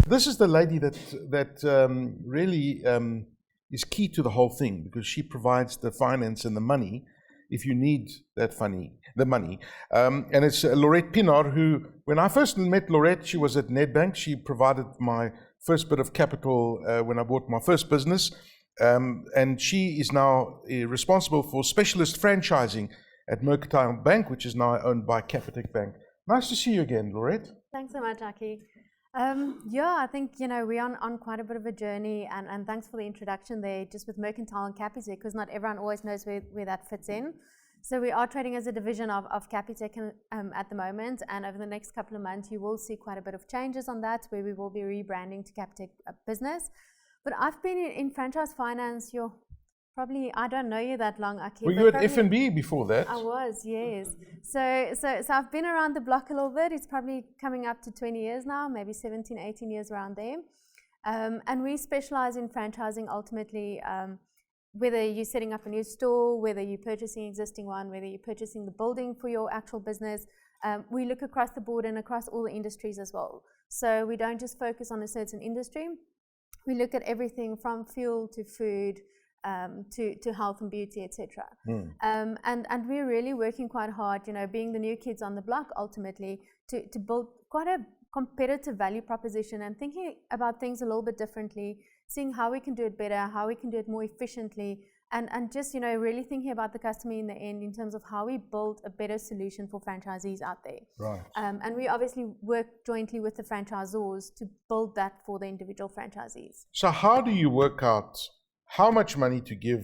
This is the lady that really is key to the whole thing, because she provides the finance and the money if you need the money. And it's Laurette Pienaar, who, when I first met Laurette, she was at Nedbank. She provided my first bit of capital when I bought my first business. And she is now responsible for specialist franchising at Makgato Bank, which is now owned by Capitec Bank. Nice to see you again, Laurette. Thanks so much, Aki. Yeah, I think, we're on quite a bit of a journey, and thanks for the introduction there, just with Mercantile and Capitec, because not everyone always knows where that fits in. So we are trading as a division of Capitec at the moment, and over the next couple of months, you will see quite a bit of changes on that, where we will be rebranding to Capitec Business. But I've been in franchise finance, I don't know you that long, Aki. Were you at F&B before that? I was, yes. So I've been around the block a little bit. It's probably coming up to 20 years now, maybe 17, 18 years around there. And we specialize in franchising ultimately, whether you're setting up a new store, whether you're purchasing an existing one, whether you're purchasing the building for your actual business. We look across the board and across all the industries as well. So we don't just focus on a certain industry. We look at everything from fuel to food, to health and beauty, etc. And we're really working quite hard, being the new kids on the block ultimately, to build quite a competitive value proposition and thinking about things a little bit differently, seeing how we can do it better, how we can do it more efficiently, and just really thinking about the customer in the end in terms of how we build a better solution for franchisees out there. Right. And we obviously work jointly with the franchisors to build that for the individual franchisees. So how do you work out how much money to give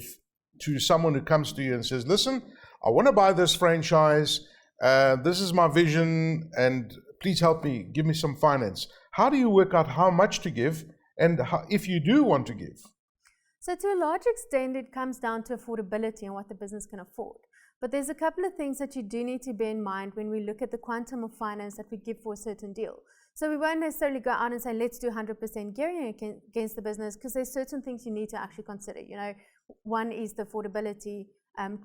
to someone who comes to you and says, listen, I want to buy this franchise, this is my vision, and please help me, give me some finance. How do you work out how much to give, and if you do want to give? So to a large extent, it comes down to affordability and what the business can afford. But there's a couple of things that you do need to bear in mind when we look at the quantum of finance that we give for a certain deal. So we won't necessarily go out and say, let's do 100% gearing against the business, because there's certain things you need to actually consider. One is the affordability,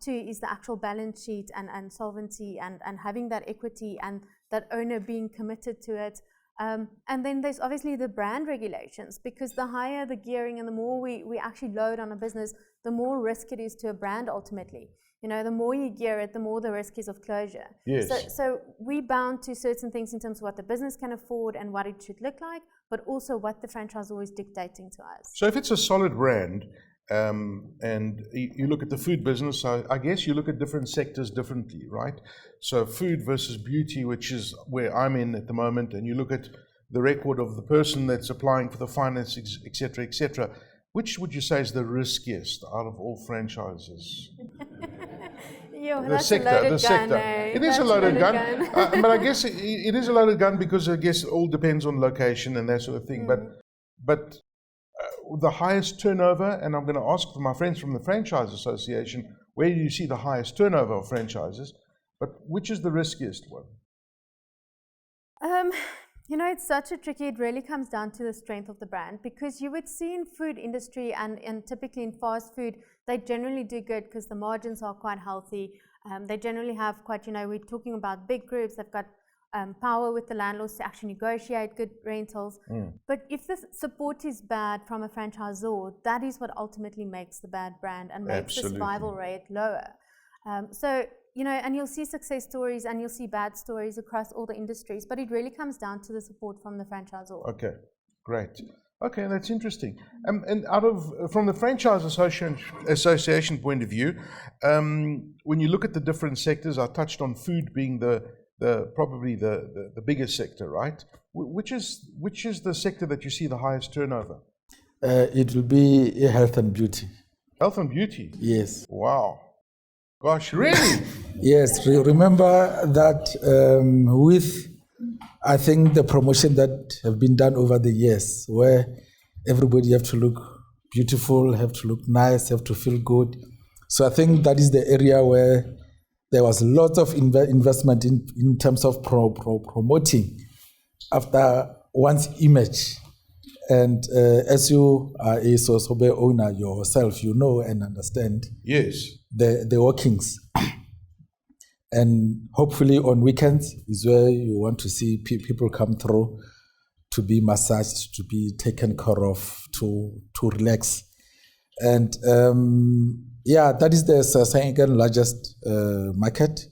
two is the actual balance sheet and solvency and having that equity and that owner being committed to it. And then there's obviously the brand regulations, because the higher the gearing and the more we actually load on a business, the more risk it is to a brand ultimately. The more you gear it, the more the risk is of closure. Yes. So we bound to certain things in terms of what the business can afford and what it should look like, but also what the franchisor is dictating to us. So if it's a solid brand, and you look at the food business, I guess you look at different sectors differently, right? So food versus beauty, which is where I'm in at the moment, and you look at the record of the person that's applying for the finance, et cetera, et cetera. Which would you say is the riskiest out of all franchises? The sector. It is a loaded gun. But I guess it is a loaded gun because I guess it all depends on location and that sort of thing. But the highest turnover, and I'm going to ask for my friends from the Franchise Association, where do you see the highest turnover of franchises? But which is the riskiest one? It's such a tricky, it really comes down to the strength of the brand, because you would see in food industry and typically in fast food, they generally do good because the margins are quite healthy. They generally have quite, we're talking about big groups, they've got power with the landlords to actually negotiate good rentals. But if the support is bad from a franchisor, that is what ultimately makes the bad brand and makes the survival rate lower. And you'll see success stories and you'll see bad stories across all the industries, but it really comes down to the support from the franchisor. Okay, great. Okay, that's interesting. And from the Franchise Association point of view, when you look at the different sectors, I touched on food being probably the biggest sector, right? Which is the sector that you see the highest turnover? It will be health and beauty. Health and beauty? Yes. Wow. Gosh, really? Yes, remember that with, I think, the promotion that have been done over the years, where everybody have to look beautiful, have to look nice, have to feel good. So I think that is the area where there was lots of investment in terms of promoting after one's image. And as you are a Sosobe owner yourself, you know and understand the workings. And hopefully on weekends is where you want to see people come through to be massaged, to be taken care of, to relax. And that is the second largest market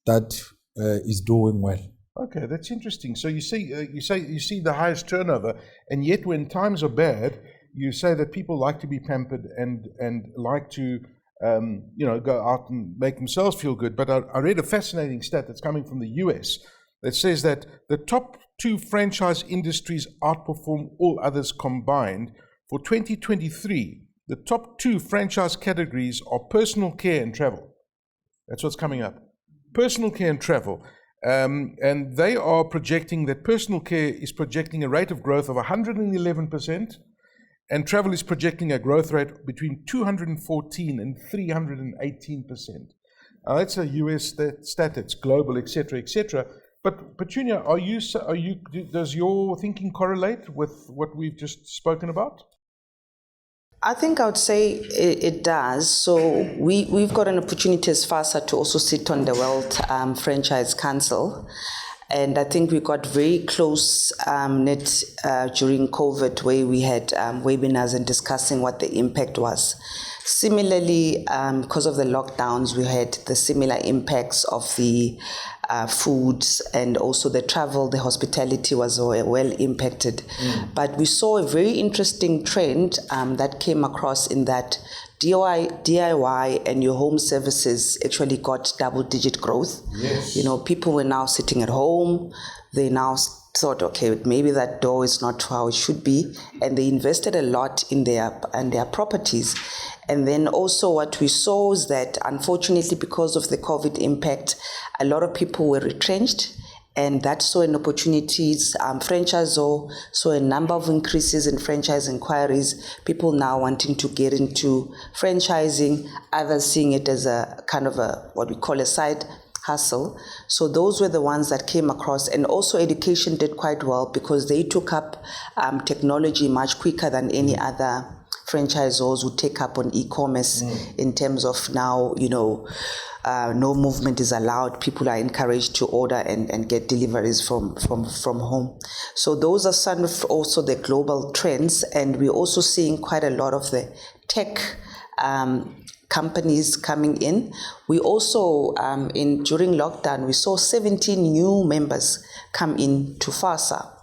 that is doing well. Okay, that's interesting. So you see the highest turnover, and yet when times are bad, you say that people like to be pampered and like to go out and make themselves feel good. But I read a fascinating stat that's coming from the US that says that the top 2 franchise industries outperform all others combined. For 2023, the top 2 franchise categories are personal care and travel. That's what's coming up. Personal care and travel. And they are projecting that personal care is projecting a rate of growth of 111%, and travel is projecting a growth rate between 214 and 318%. That's a US stat, it's global, etc., etc. But Pertunia, does your thinking correlate with what we've just spoken about? I think I would say it does. So we've got an opportunity as FASA to also sit on the World Franchise Council. And I think we got very close knit during COVID, where we had webinars and discussing what the impact was. Similarly, because of the lockdowns, we had the similar impacts of the foods and also the travel, the hospitality was well impacted. But we saw a very interesting trend that came across in that DIY and your home services actually got double-digit growth. Yes. People were now sitting at home. They now thought, okay, maybe that door is not how it should be, and they invested a lot in their properties. And then also what we saw is that, unfortunately, because of the COVID impact, a lot of people were retrenched, and that saw an opportunities. Franchisor saw a number of increases in franchise inquiries, people now wanting to get into franchising, others seeing it as a kind of what we call a side hustle. So those were the ones that came across. And also education did quite well, because they took up technology much quicker than any other franchisors would take up on e-commerce. In terms of now, no movement is allowed. People are encouraged to order and get deliveries from home. So those are some of also the global trends. And we're also seeing quite a lot of the tech companies coming in. We also, during lockdown, we saw 17 new members come in to FASA.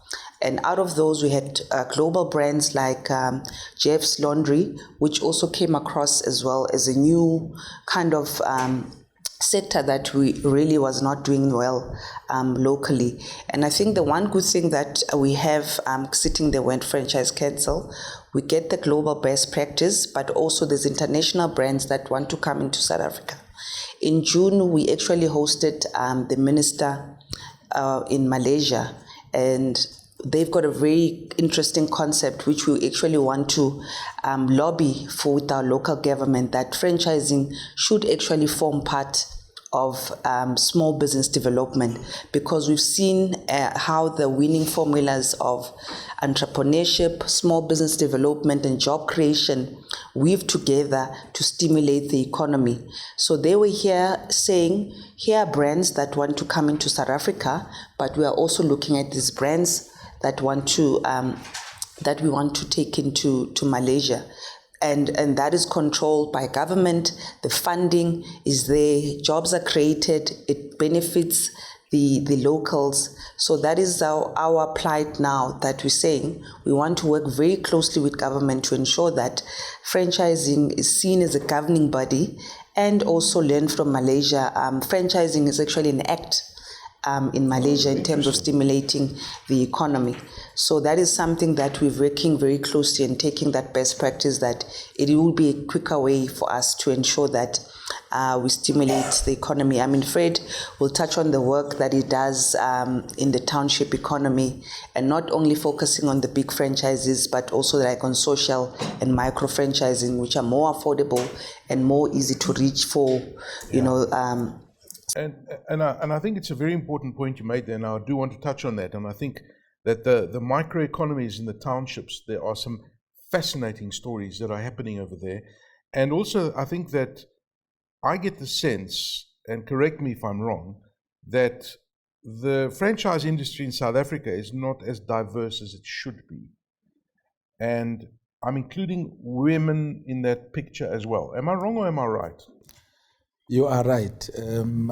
And out of those, we had global brands like GIBS Laundry, which also came across as well as a new kind of sector that we really was not doing well locally. And I think the one good thing that we have sitting there when Franchise Council, we get the global best practice, but also there's international brands that want to come into South Africa. In June, we actually hosted the minister in Malaysia, and they've got a very interesting concept which we actually want to lobby for with our local government, that franchising should actually form part of small business development, because we've seen how the winning formulas of entrepreneurship, small business development and job creation weave together to stimulate the economy. So they were here saying, here are brands that want to come into South Africa, but we are also looking at these brands that we want to take into Malaysia. And that is controlled by government. The funding is there, jobs are created, it benefits the locals. So that is our plight now, that we're saying we want to work very closely with government to ensure that franchising is seen as a governing body, and also learn from Malaysia. Franchising is actually an act in Malaysia in terms of stimulating the economy. So that is something that we're working very closely and taking that best practice, that it will be a quicker way for us to ensure that we stimulate the economy. I mean, Fred will touch on the work that he does in the township economy, and not only focusing on the big franchises, but also like on social and micro franchising, which are more affordable and more easy to reach for, And I think it's a very important point you made there, and I do want to touch on that. And I think that the microeconomies in the townships, there are some fascinating stories that are happening over there. And also, I think that I get the sense, and correct me if I'm wrong, that the franchise industry in South Africa is not as diverse as it should be. And I'm including women in that picture as well. Am I wrong or am I right? You are right.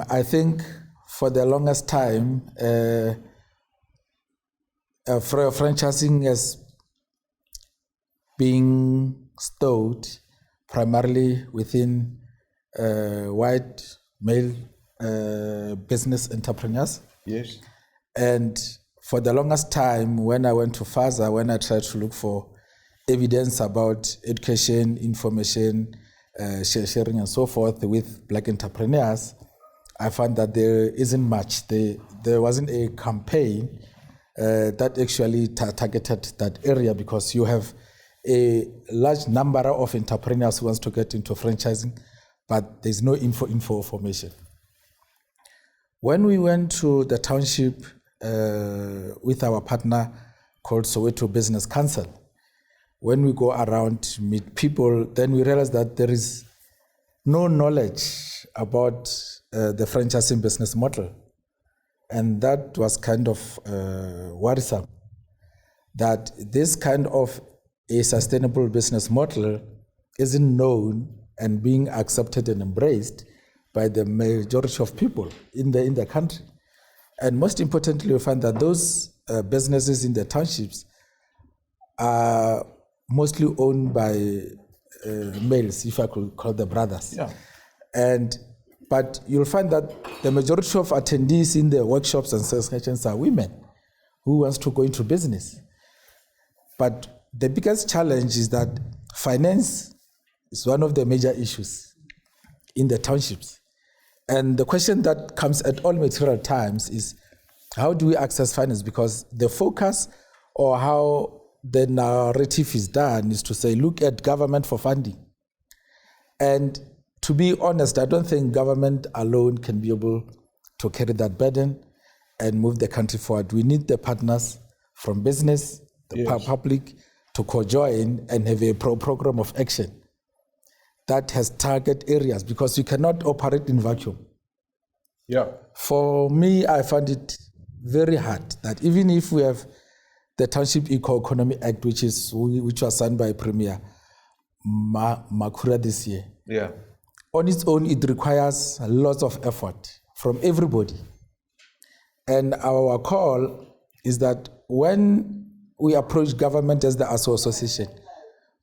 I think for the longest time, franchising has been stowed primarily within white male business entrepreneurs. Yes. And for the longest time, when I went to FASA, when I tried to look for evidence about education, information, sharing and so forth with black entrepreneurs, I found that there isn't much. There wasn't a campaign that actually targeted that area, because you have a large number of entrepreneurs who wants to get into franchising, but there's no information. When we went to the township with our partner called Soweto Business Council, when we go around to meet people, then we realize that there is no knowledge about the franchising business model. And that was kind of worrisome, that this kind of a sustainable business model isn't known and being accepted and embraced by the majority of people in the country. And most importantly, we find that those businesses in the townships are mostly owned by males, if I could call them brothers. Yeah. But you'll find that the majority of attendees in the workshops and sales sessions are women who wants to go into business. But the biggest challenge is that finance is one of the major issues in the townships. And the question that comes at all material times is, how do we access finance? Because the focus, or how the narrative is done, is to say, look at government for funding. And to be honest, I don't think government alone can be able to carry that burden and move the country forward. We need the partners from business, the public, to co-join and have a program of action that has target areas, because you cannot operate in vacuum. Yeah. For me, I find it very hard that even if we have the Township Eco-Economy Act, which was signed by Premier Makgato this year, Yeah. on its own, it requires lots of effort from everybody. And our call is that when we approach government as the association,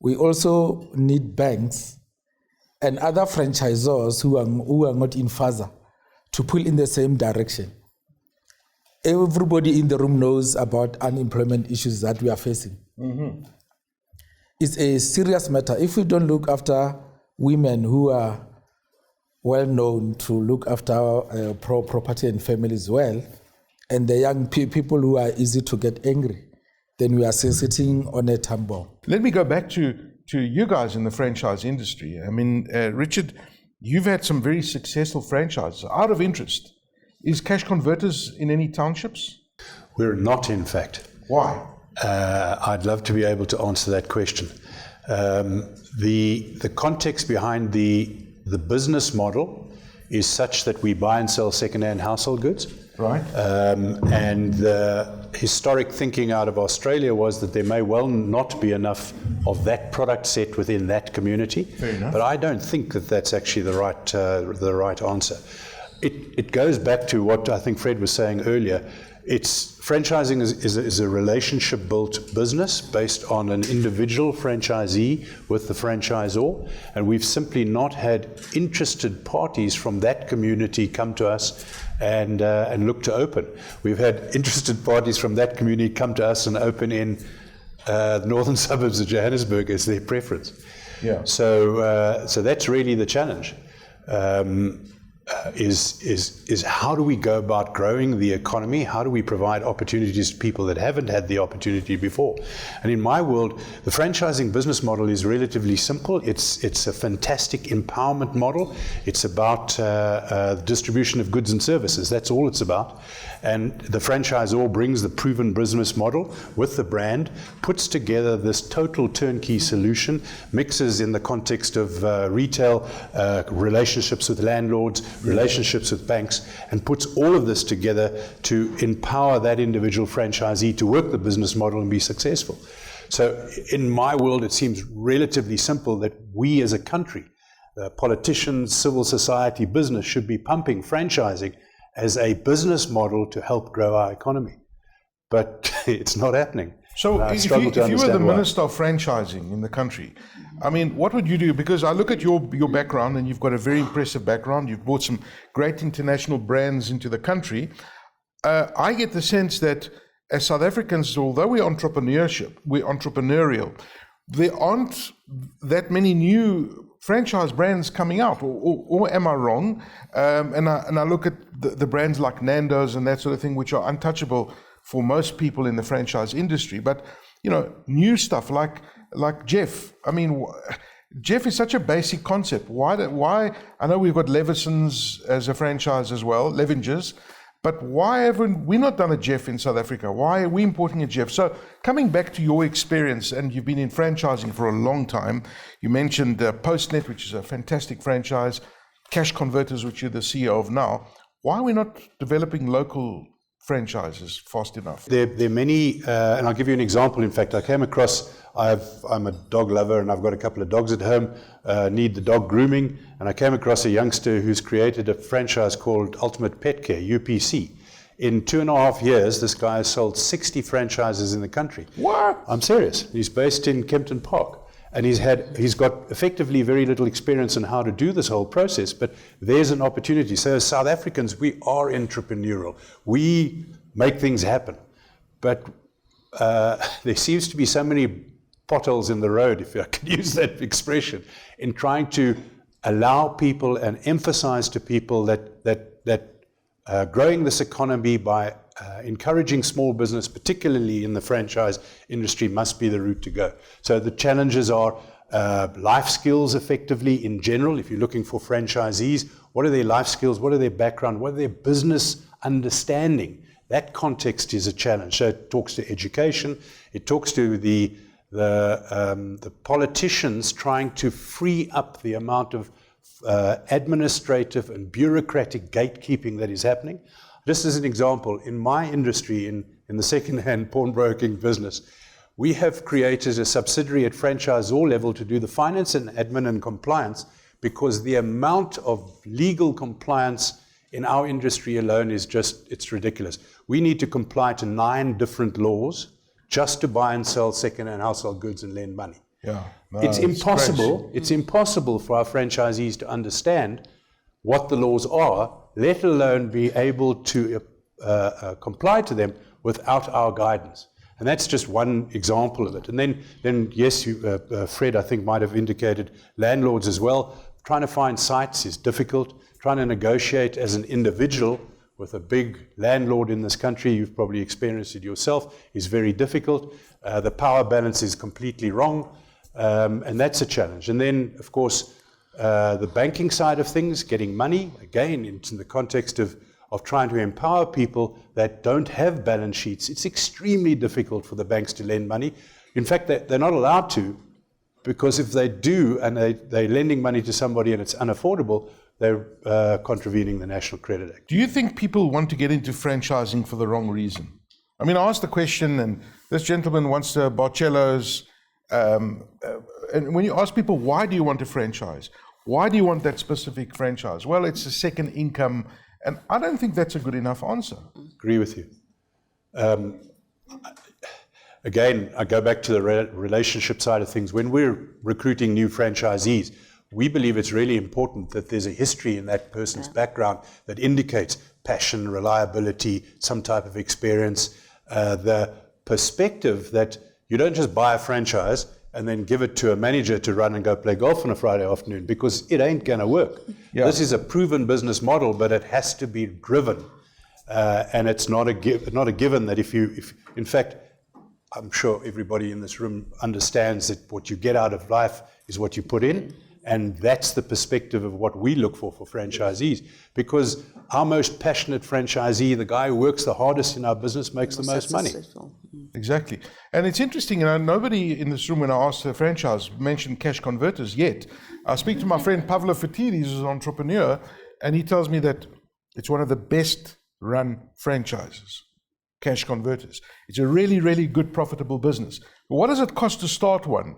we also need banks and other franchisors who are not in FASA to pull in the same direction. Everybody in the room knows about unemployment issues that we are facing. Mm-hmm. It's a serious matter. If we don't look after women who are well known to look after property and families well, and the young people who are easy to get angry, then we are sitting on a time bomb. Let me go back to you guys in the franchise industry. I mean, Richard, you've had some very successful franchises. Out of interest, is Cash Converters in any townships? We're not, in fact. Why? I'd love to be able to answer that question. The context behind the business model is such that we buy and sell second-hand household goods. Right. And the historic thinking out of Australia was that there may well not be enough of that product set within that community. Fair enough. But I don't think that that's actually the right answer. It goes back to what I think Fred was saying earlier. Franchising is a relationship-built business based on an individual franchisee with the franchisor, and we've simply not had interested parties from that community come to us and look to open. We've had interested parties from that community come to us and open in the northern suburbs of Johannesburg as their preference. Yeah. So that's really the challenge. Is how do we go about growing the economy? How do we provide opportunities to people that haven't had the opportunity before? And in my world, the franchising business model is relatively simple. It's a fantastic empowerment model. It's about distribution of goods and services. That's all it's about. And the franchisor brings the proven business model with the brand, puts together this total turnkey solution, mixes in the context of retail relationships with landlords, relationships with banks, and puts all of this together to empower that individual franchisee to work the business model and be successful. So in my world, it seems relatively simple that we as a country, politicians, civil society, business, should be pumping franchising as a business model to help grow our economy. But it's not happening. So if you were the Minister of Franchising in the country, I mean, what would you do? Because I look at your background, and you've got a very impressive background. You've brought some great international brands into the country. I get the sense that as South Africans, although we're entrepreneurial, there aren't that many new franchise brands coming out, or am I wrong? And I look at the brands like Nando's and that sort of thing, which are untouchable for most people in the franchise industry. But you know, new stuff like Jeff. I mean, Jeff is such a basic concept. Why? I know we've got Levison's as a franchise as well, Levinger's. But why haven't we not done a Jeff in South Africa? Why are we importing a Jeff? So coming back to your experience, and you've been in franchising for a long time, you mentioned Postnet, which is a fantastic franchise, Cash Converters, which you're the CEO of now. Why are we not developing local franchises fast enough? There are many, and I'll give you an example. In fact, I came across, I'm a dog lover, and I've got a couple of dogs at home, need the dog grooming, and I came across a youngster who's created a franchise called Ultimate Pet Care, UPC. In 2.5 years, this guy has sold 60 franchises in the country. What? I'm serious. He's based in Kempton Park, and he's got effectively very little experience in how to do this whole process, but there's an opportunity. So as South Africans, we are entrepreneurial. We make things happen, but there seems to be so many potholes in the road, if I can use that expression, in trying to allow people and emphasize to people that growing this economy by encouraging small business, particularly in the franchise industry, must be the route to go. So the challenges are life skills, effectively, in general. If you're looking for franchisees, what are their life skills? What are their background? What are their business understanding? That context is a challenge. So it talks to education. It talks to the politicians trying to free up the amount of administrative and bureaucratic gatekeeping that is happening. Just as an example, in my industry, in the second-hand pawnbroking business, we have created a subsidiary at franchisor level to do the finance and admin and compliance, because the amount of legal compliance in our industry alone is just, it's ridiculous. We need to comply to 9 different laws just to buy and sell second-hand household goods and lend money. Yeah, no, it's impossible. It's impossible for our franchisees to understand what the laws are, let alone be able to comply to them without our guidance. And that's just one example of it. And then yes, Fred, I think, might have indicated landlords as well. Trying to find sites is difficult. Trying to negotiate as an individual with a big landlord in this country, you've probably experienced it yourself, is very difficult. The power balance is completely wrong, and that's a challenge. And then, of course, the banking side of things, getting money, again, into the context of trying to empower people that don't have balance sheets. It's extremely difficult for the banks to lend money. In fact, they're not allowed to, because if they do and they're lending money to somebody and it's unaffordable, they're contravening the National Credit Act. Do you think people want to get into franchising for the wrong reason? I mean, I asked the question, and this gentleman wants Barcello's, and when you ask people, why do you want a franchise? Why do you want that specific franchise? Well, it's a second income, and I don't think that's a good enough answer. Agree with you. Again, I go back to the relationship side of things. When we're recruiting new franchisees, we believe it's really important that there's a history in that person's background that indicates passion, reliability, some type of experience, the perspective that you don't just buy a franchise and then give it to a manager to run and go play golf on a Friday afternoon, because it ain't going to work. Yeah. This is a proven business model, but it has to be driven. And it's not a given that if in fact, I'm sure everybody in this room understands that what you get out of life is what you put in. And that's the perspective of what we look for franchisees, because our most passionate franchisee, the guy who works the hardest in our business, makes the most money. Exactly. And it's interesting, nobody in this room, when I asked the franchise, mentioned Cash Converters yet. I speak to my friend Pavlo Fatidis, who's an entrepreneur. And he tells me that it's one of the best run franchises, Cash Converters. It's a really, really good, profitable business. But what does it cost to start one?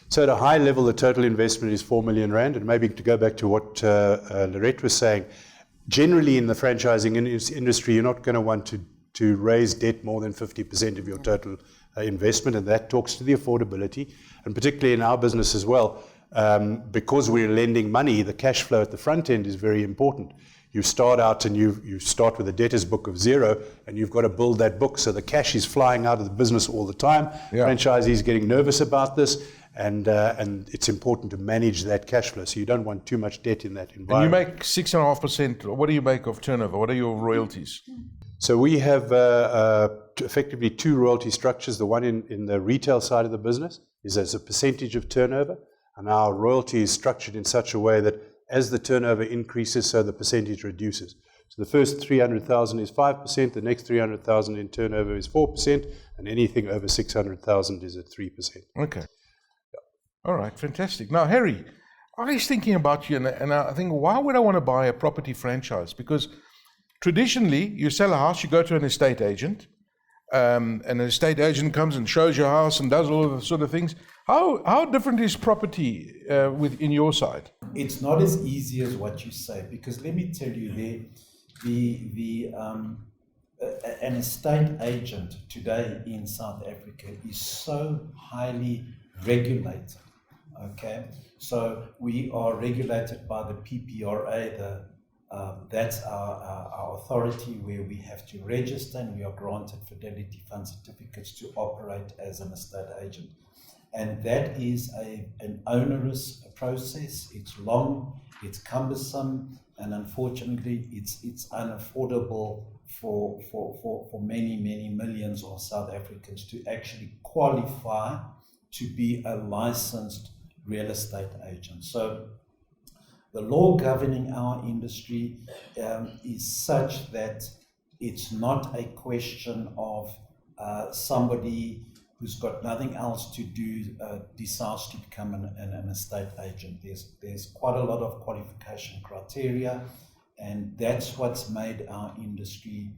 So at a high level, the total investment is 4 million rand. And maybe to go back to what Laurette was saying, generally in the franchising industry, you're not going to want to raise debt more than 50% of your total investment, and that talks to the affordability. And particularly in our business as well, because we're lending money, the cash flow at the front end is very important. You start out and you start with a debtors book of 0, and you've got to build that book, so the cash is flying out of the business all the time. Yeah. Franchisees getting nervous about this, and it's important to manage that cash flow, so you don't want too much debt in that environment. And you make 6.5%. What do you make of turnover? What are your royalties? So we have effectively 2 royalty structures. The one in the retail side of the business is as a percentage of turnover, and our royalty is structured in such a way that as the turnover increases, so the percentage reduces. So the first 300,000 is 5%, the next 300,000 in turnover is 4%, and anything over 600,000 is at 3%. Okay. All right, fantastic. Now, Harry, I was thinking about you, and I think, why would I want to buy a property franchise? Because traditionally, you sell a house, you go to an estate agent, and an estate agent comes and shows your house and does all of the sort of things. How different is property in your side? It's not as easy as what you say, because let me tell you, an estate agent today in South Africa is so highly regulated. Okay, so we are regulated by the PPRA, that's our authority where we have to register, and we are granted Fidelity Fund certificates to operate as an estate agent. And that is an onerous process. It's long, it's cumbersome, and unfortunately it's unaffordable for many millions of South Africans to actually qualify to be a licensed real estate agent. So the law governing our industry is such that it's not a question of somebody who's got nothing else to do decides to become an estate agent. There's quite a lot of qualification criteria, and that's what's made our industry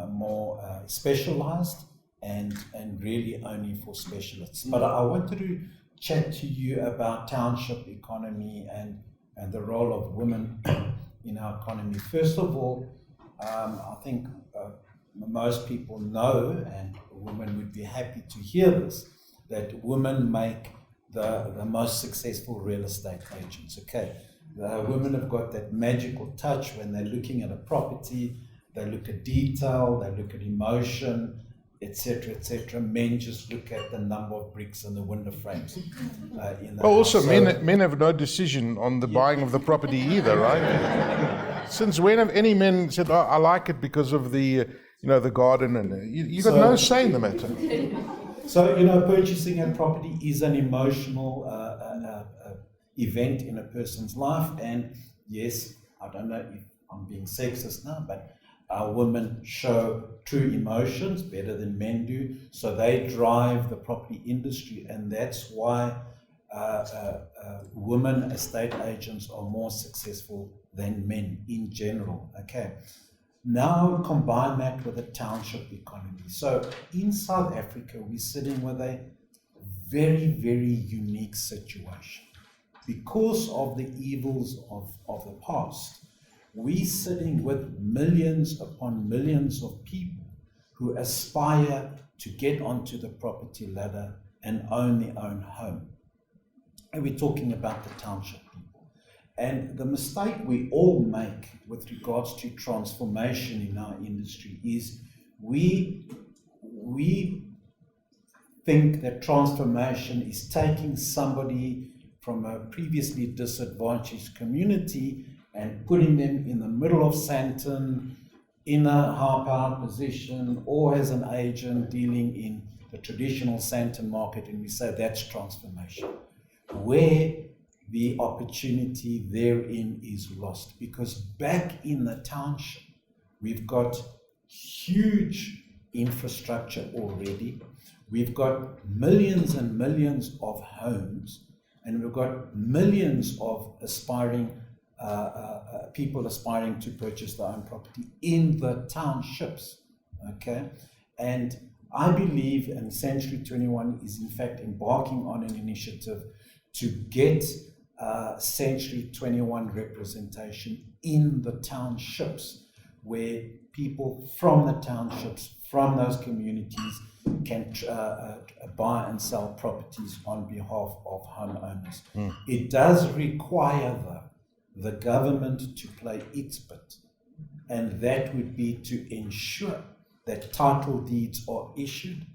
more specialized and really only for specialists. But I wanted to chat to you about township economy and the role of women in our economy. First of all, I think most people know, and women would be happy to hear this, that women make the most successful real estate agents. Okay, the women have got that magical touch when they're looking at a property. They look at detail, they look at emotion, etc., etc. Men just look at the number of bricks and the window frames. Also, men have no decision on the buying of the property either, right? Since when have any men said, "Oh, I like it because of the the garden," and you got no say in the matter? So purchasing a property is an emotional event in a person's life, and yes, I don't know if I'm being sexist now, but women show true emotions better than men do, so they drive the property industry, and that's why women estate agents are more successful than men in general. Okay, now combine that with the township economy. So in South Africa, we're sitting with a very, very unique situation. Because of the evils of the past, we're sitting with millions upon millions of people who aspire to get onto the property ladder and own their own home. And we're talking about the township people. And the mistake we all make with regards to transformation in our industry is we think that transformation is taking somebody from a previously disadvantaged community and putting them in the middle of Sandton in a high-powered position or as an agent dealing in the traditional Sandton market, and we say that's transformation. Where the opportunity therein is lost, because back in the township, we've got huge infrastructure already. We've got millions and millions of homes, and we've got millions of aspiring people aspiring to purchase their own property in the townships, okay? And I believe, and Century 21 is in fact embarking on an initiative to get Century 21 representation in the townships, where people from the townships, from those communities, can buy and sell properties on behalf of homeowners. It does require, though, the government to play its bit, and that would be to ensure that title deeds are issued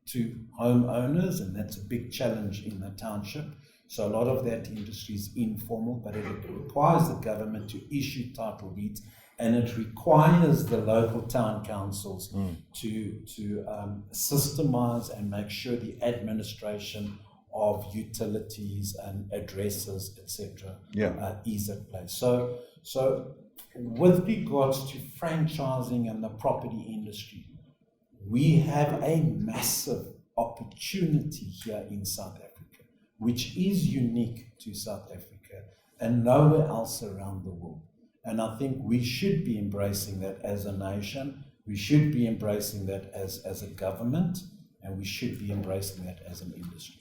to homeowners, and that's a big challenge in the township. So a lot of that industry is informal, but it requires the government to issue title deeds, and it requires the local town councils to systemize and make sure the administration of utilities and addresses, etc., is at place. So with regards to franchising and the property industry, we have a massive opportunity here in South Africa, which is unique to South Africa and nowhere else around the world. And I think we should be embracing that as a nation, we should be embracing that as a government, and we should be embracing that as an industry.